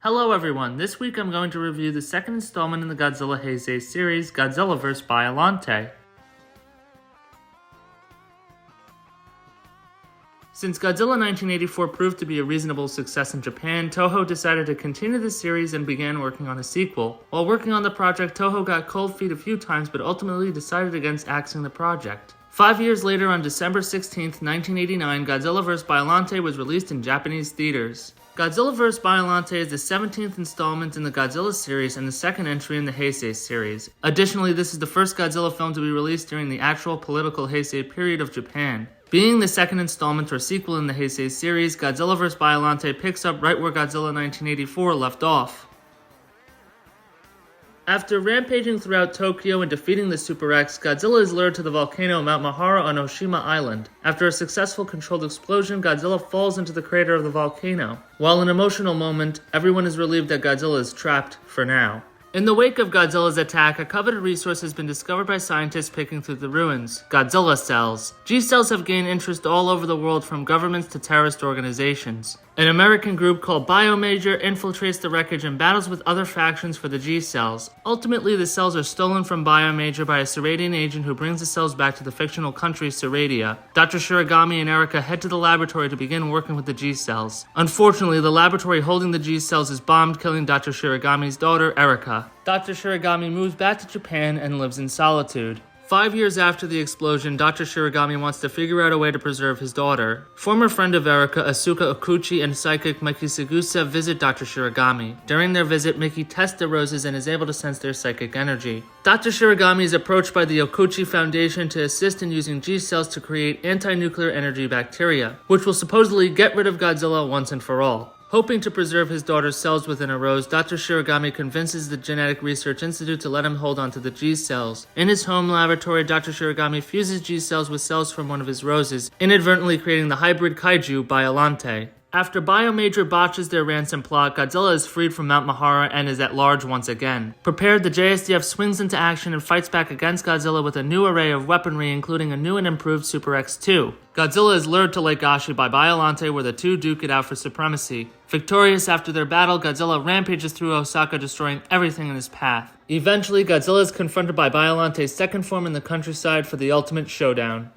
Hello everyone, this week I'm going to review the second installment in the Godzilla Heisei series, Godzilla vs. Biollante. Since Godzilla 1984 proved to be a reasonable success in Japan, Toho decided to continue the series and began working on a sequel. While working on the project, Toho got cold feet a few times but ultimately decided against axing the project. 5 years later, on December 16, 1989, Godzilla vs. Biollante was released in Japanese theaters. Godzilla vs. Biollante is the 17th installment in the Godzilla series and the second entry in the Heisei series. Additionally, this is the first Godzilla film to be released during the actual political Heisei period of Japan. Being the second installment or sequel in the Heisei series, Godzilla vs. Biollante picks up right where Godzilla 1984 left off. After rampaging throughout Tokyo and defeating the Super X, Godzilla is lured to the volcano Mount Mahara on Oshima Island. After a successful controlled explosion, Godzilla falls into the crater of the volcano. While an emotional moment, everyone is relieved that Godzilla is trapped for now. In the wake of Godzilla's attack, a coveted resource has been discovered by scientists picking through the ruins: Godzilla cells. G-cells have gained interest all over the world, from governments to terrorist organizations. An American group called Biollante infiltrates the wreckage and battles with other factions for the G-cells. Ultimately, the cells are stolen from Biollante by a Seradian agent who brings the cells back to the fictional country Seradia. Dr. Shiragami and Erica head to the laboratory to begin working with the G-cells. Unfortunately, the laboratory holding the G-cells is bombed, killing Dr. Shiragami's daughter, Erica. Dr. Shiragami moves back to Japan and lives in solitude. 5 years after the explosion, Dr. Shiragami wants to figure out a way to preserve his daughter. Former friend of Erica, Asuka Okuchi, and psychic Miki Sugusa visit Dr. Shiragami. During their visit, Miki tests the roses and is able to sense their psychic energy. Dr. Shiragami is approached by the Okuchi Foundation to assist in using G-cells to create anti-nuclear energy bacteria, which will supposedly get rid of Godzilla once and for all. Hoping to preserve his daughter's cells within a rose, Dr. Shiragami convinces the Genetic Research Institute to let him hold onto the G-cells. In his home laboratory, Dr. Shiragami fuses G-cells with cells from one of his roses, inadvertently creating the hybrid kaiju Biollante. After Biollante botches their ransom plot, Godzilla is freed from Mount Mahara and is at large once again. Prepared, the JSDF swings into action and fights back against Godzilla with a new array of weaponry, including a new and improved Super X2. Godzilla is lured to Lake Ashi by Biollante, where the two duke it out for supremacy. Victorious after their battle, Godzilla rampages through Osaka, destroying everything in his path. Eventually, Godzilla is confronted by Biollante's second form in the countryside for the ultimate showdown.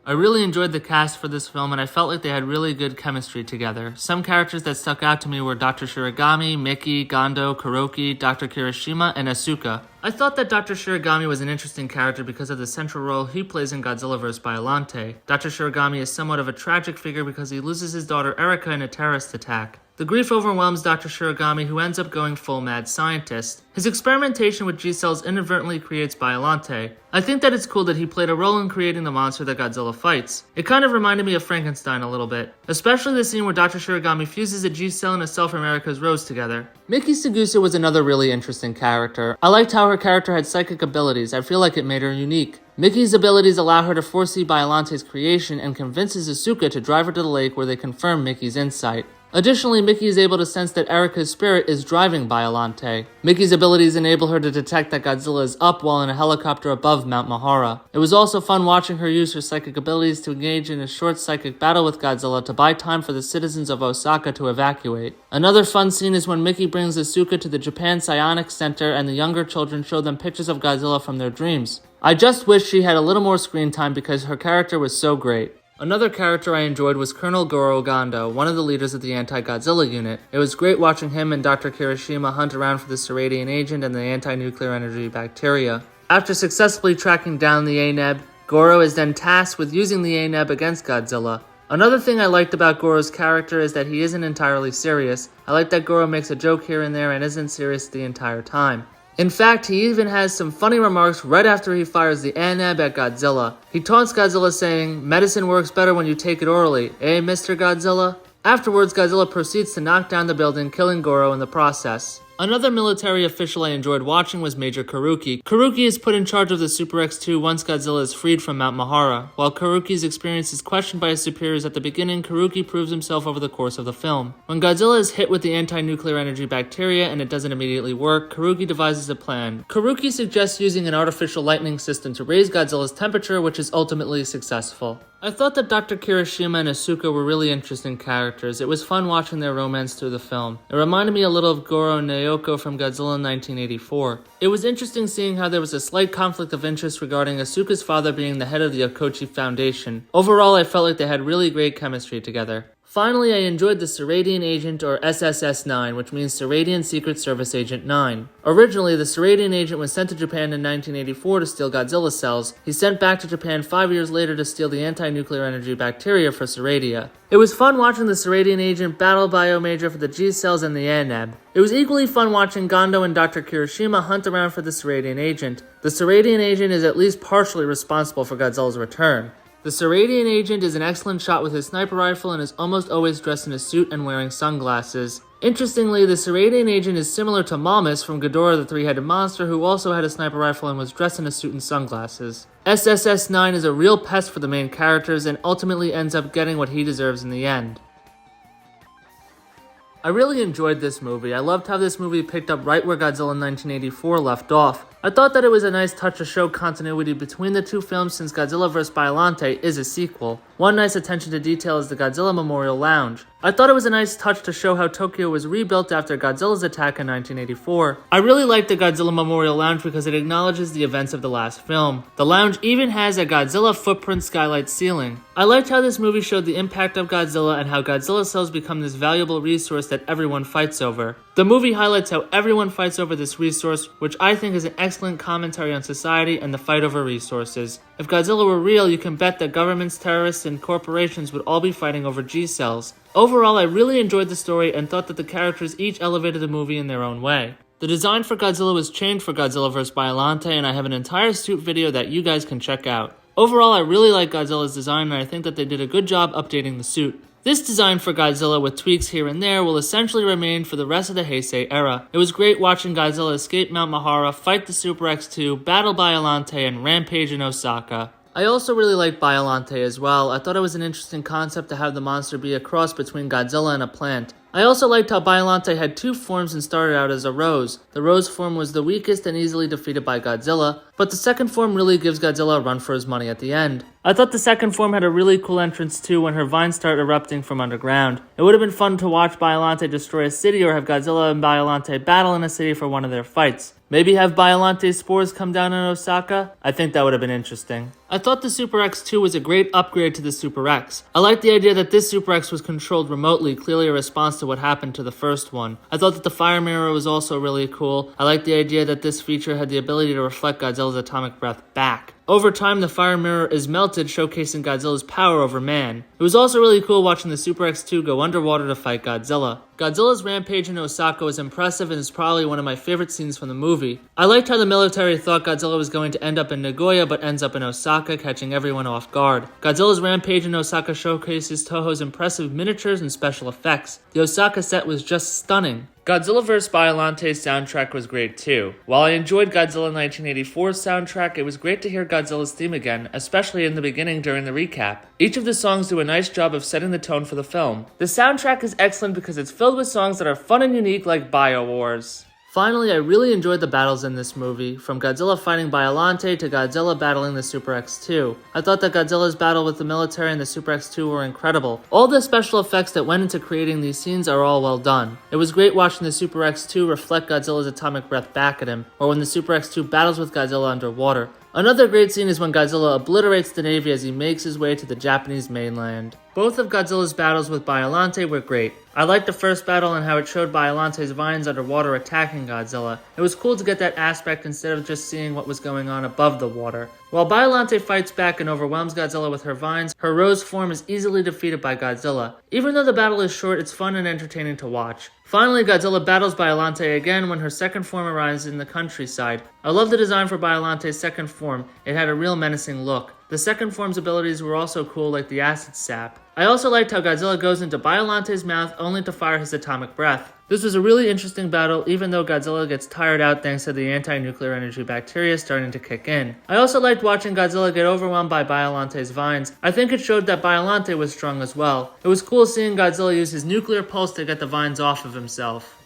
I really enjoyed the cast for this film, and I felt like they had really good chemistry together. Some characters that stuck out to me were Dr. Shiragami, Miki, Gondo, Kuroki, Dr. Kirishima, and Asuka. I thought that Dr. Shiragami was an interesting character because of the central role he plays in Godzilla vs. Biollante. Dr. Shiragami is somewhat of a tragic figure because he loses his daughter Erica in a terrorist attack. The grief overwhelms Dr. Shiragami, who ends up going full mad scientist. His experimentation with G-cells inadvertently creates Biollante. I think that it's cool that he played a role in creating the monster that Godzilla fights. It kind of reminded me of Frankenstein a little bit, especially the scene where Dr. Shiragami fuses a G-cell and a cell from Erica's rose together. Miki Sugusa was another really interesting character. I liked how her character had psychic abilities. I feel like it made her unique. Miki's abilities allow her to foresee Biollante's creation and convinces Asuka to drive her to the lake, where they confirm Miki's insight. Additionally, Miki is able to sense that Erica's spirit is driving Biollante. Miki's abilities enable her to detect that Godzilla is up while in a helicopter above Mount Mahara. It was also fun watching her use her psychic abilities to engage in a short psychic battle with Godzilla to buy time for the citizens of Osaka to evacuate. Another fun scene is when Miki brings Asuka to the Japan Psionics Center and the younger children show them pictures of Godzilla from their dreams. I just wish she had a little more screen time because her character was so great. Another character I enjoyed was Colonel Goro Gondo, one of the leaders of the anti-Godzilla unit. It was great watching him and Dr. Kirishima hunt around for the Seradian agent and the anti-nuclear energy bacteria. After successfully tracking down the ANEB, Goro is then tasked with using the ANEB against Godzilla. Another thing I liked about Goro's character is that he isn't entirely serious. I like that Goro makes a joke here and there and isn't serious the entire time. In fact, he even has some funny remarks right after he fires the ANEB at Godzilla. He taunts Godzilla saying, "Medicine works better when you take it orally, eh, Mr. Godzilla?" Afterwards, Godzilla proceeds to knock down the building, killing Goro in the process. Another military official I enjoyed watching was Major Kuroki. Kuroki is put in charge of the Super X2 once Godzilla is freed from Mount Mahara. While Kuroki's experience is questioned by his superiors at the beginning, Kuroki proves himself over the course of the film. When Godzilla is hit with the anti-nuclear energy bacteria and it doesn't immediately work, Kuroki devises a plan. Kuroki suggests using an artificial lightning system to raise Godzilla's temperature, which is ultimately successful. I thought that Dr. Kirishima and Asuka were really interesting characters. It was fun watching their romance through the film. It reminded me a little of Goro and Naoko from Godzilla 1984. It was interesting seeing how there was a slight conflict of interest regarding Asuka's father being the head of the Okochi Foundation. Overall, I felt like they had really great chemistry together. Finally, I enjoyed the Seradian Agent, or SSS-9, which means Seradian Secret Service Agent 9. Originally, the Seradian Agent was sent to Japan in 1984 to steal Godzilla cells. He's sent back to Japan 5 years later to steal the anti-nuclear energy bacteria for Seradia. It was fun watching the Seradian Agent battle Biomajor for the G cells and the ANEB. It was equally fun watching Gondo and Dr. Kirishima hunt around for the Seradian Agent. The Seradian Agent is at least partially responsible for Godzilla's return. The Seradian Agent is an excellent shot with his sniper rifle and is almost always dressed in a suit and wearing sunglasses. Interestingly, the Seradian Agent is similar to Malmus from Ghidorah the Three-Headed Monster, who also had a sniper rifle and was dressed in a suit and sunglasses. SSS-9 is a real pest for the main characters and ultimately ends up getting what he deserves in the end. I really enjoyed this movie. I loved how this movie picked up right where Godzilla 1984 left off. I thought that it was a nice touch to show continuity between the two films since Godzilla vs. Biollante is a sequel. One nice attention to detail is the Godzilla Memorial Lounge. I thought it was a nice touch to show how Tokyo was rebuilt after Godzilla's attack in 1984. I really liked the Godzilla Memorial Lounge because it acknowledges the events of the last film. The lounge even has a Godzilla footprint skylight ceiling. I liked how this movie showed the impact of Godzilla and how Godzilla cells become this valuable resource that everyone fights over. The movie highlights how everyone fights over this resource, which I think is an excellent commentary on society and the fight over resources. If Godzilla were real, you can bet that governments, terrorists, and corporations would all be fighting over G-cells. Overall, I really enjoyed the story and thought that the characters each elevated the movie in their own way. The design for Godzilla was changed for Godzilla vs. Biollante, and I have an entire suit video that you guys can check out. Overall, I really like Godzilla's design, and I think that they did a good job updating the suit. This design for Godzilla with tweaks here and there will essentially remain for the rest of the Heisei era. It was great watching Godzilla escape Mount Mahara, fight the Super X2, battle Biollante, and rampage in Osaka. I also really like Biollante as well. I thought it was an interesting concept to have the monster be a cross between Godzilla and a plant. I also liked how Biollante had two forms and started out as a rose. The rose form was the weakest and easily defeated by Godzilla, but the second form really gives Godzilla a run for his money at the end. I thought the second form had a really cool entrance too when her vines start erupting from underground. It would have been fun to watch Biollante destroy a city or have Godzilla and Biollante battle in a city for one of their fights. Maybe have Biollante's spores come down in Osaka? I think that would have been interesting. I thought the Super X2 was a great upgrade to the Super X. I liked the idea that this Super X was controlled remotely, clearly a response to what happened to the first one. I thought that the fire mirror was also really cool. I liked the idea that this feature had the ability to reflect Godzilla's atomic breath back. Over time, the fire mirror is melted, showcasing Godzilla's power over man. It was also really cool watching the Super X2 go underwater to fight Godzilla. Godzilla's rampage in Osaka was impressive and is probably one of my favorite scenes from the movie. I liked how the military thought Godzilla was going to end up in Nagoya but ends up in Osaka, catching everyone off guard. Godzilla's rampage in Osaka showcases Toho's impressive miniatures and special effects. The Osaka set was just stunning. Godzilla vs. Biollante's soundtrack was great too. While I enjoyed Godzilla 1984's soundtrack, it was great to hear Godzilla's theme again, especially in the beginning during the recap. Each of the songs do a nice job of setting the tone for the film. The soundtrack is excellent because it's filled with songs that are fun and unique like Bio Wars. Finally, I really enjoyed the battles in this movie, from Godzilla fighting Biollante to Godzilla battling the Super X2. I thought that Godzilla's battle with the military and the Super X2 were incredible. All the special effects that went into creating these scenes are all well done. It was great watching the Super X2 reflect Godzilla's atomic breath back at him, or when the Super X2 battles with Godzilla underwater. Another great scene is when Godzilla obliterates the Navy as he makes his way to the Japanese mainland. Both of Godzilla's battles with Biollante were great. I liked the first battle and how it showed Biollante's vines underwater attacking Godzilla. It was cool to get that aspect instead of just seeing what was going on above the water. While Biollante fights back and overwhelms Godzilla with her vines, her rose form is easily defeated by Godzilla. Even though the battle is short, it's fun and entertaining to watch. Finally, Godzilla battles Biollante again when her second form arrives in the countryside. I love the design for Biollante's second form. It had a real menacing look. The second form's abilities were also cool, like the acid sap. I also liked how Godzilla goes into Biollante's mouth only to fire his atomic breath. This was a really interesting battle, even though Godzilla gets tired out thanks to the anti-nuclear energy bacteria starting to kick in. I also liked watching Godzilla get overwhelmed by Biollante's vines. I think it showed that Biollante was strong as well. It was cool seeing Godzilla use his nuclear pulse to get the vines off of himself.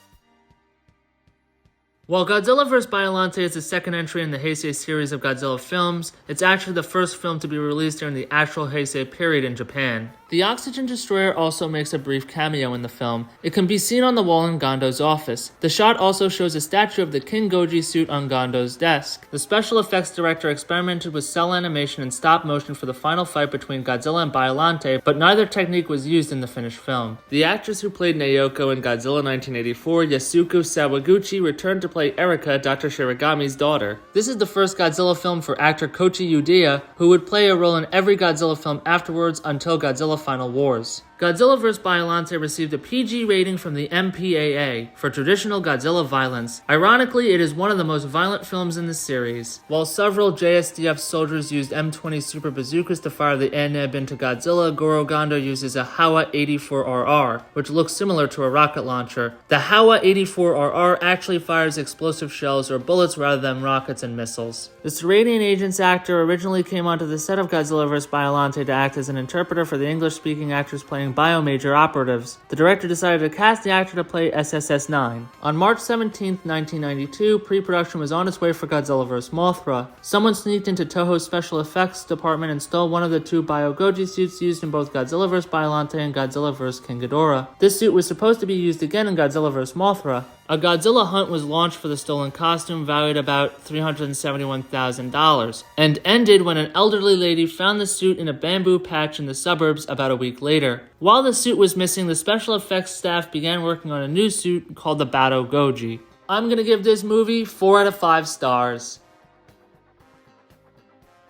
While Godzilla vs. Biollante is the second entry in the Heisei series of Godzilla films, it's actually the first film to be released during the actual Heisei period in Japan. The oxygen destroyer also makes a brief cameo in the film. It can be seen on the wall in Gondo's office. The shot also shows a statue of the King Goji suit on Gondo's desk. The special effects director experimented with cell animation and stop motion for the final fight between Godzilla and Biollante, but neither technique was used in the finished film. The actress who played Naoko in Godzilla 1984, Yasuko Sawaguchi, returned to play Erika, Dr. Shiragami's daughter. This is the first Godzilla film for actor Koichi Ueda, who would play a role in every Godzilla film afterwards until Godzilla Final Wars. Godzilla vs. Biollante received a PG rating from the MPAA for traditional Godzilla violence. Ironically, it is one of the most violent films in the series. While several JSDF soldiers used M20 super bazookas to fire the Aneb into Godzilla, Goro Gondo uses a Howa 84RR, which looks similar to a rocket launcher. The Howa 84RR actually fires explosive shells or bullets rather than rockets and missiles. The Seradian Agents actor originally came onto the set of Godzilla vs. Biollante to act as an interpreter for the English-speaking actors playing biomajor operatives. The director decided to cast the actor to play SSS-9. On March 17, 1992, pre-production was on its way for Godzilla vs. Mothra. Someone sneaked into Toho's special effects department and stole one of the two Bio-Goji suits used in both Godzilla vs. Biollante and Godzilla vs. King Ghidorah. This suit was supposed to be used again in Godzilla vs. Mothra. A Godzilla hunt was launched for the stolen costume, valued about $371,000, and ended when an elderly lady found the suit in a bamboo patch in the suburbs about a week later. While the suit was missing, the special effects staff began working on a new suit called the Biogoji. I'm gonna give this movie 4 out of 5 stars.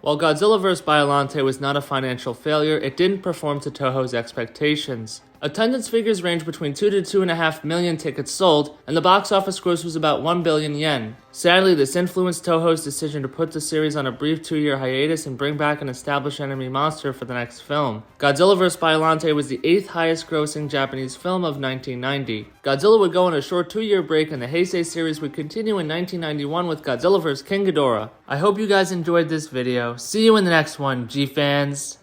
While Godzilla vs. Biollante was not a financial failure, it didn't perform to Toho's expectations. Attendance figures range between 2 to 2.5 million tickets sold, and the box office gross was about 1 billion yen. Sadly, this influenced Toho's decision to put the series on a brief 2-year hiatus and bring back an established enemy monster for the next film. Godzilla vs. Biollante was the 8th highest grossing Japanese film of 1990. Godzilla would go on a short 2-year break, and the Heisei series would continue in 1991 with Godzilla vs. King Ghidorah. I hope you guys enjoyed this video. See you in the next one, G-fans!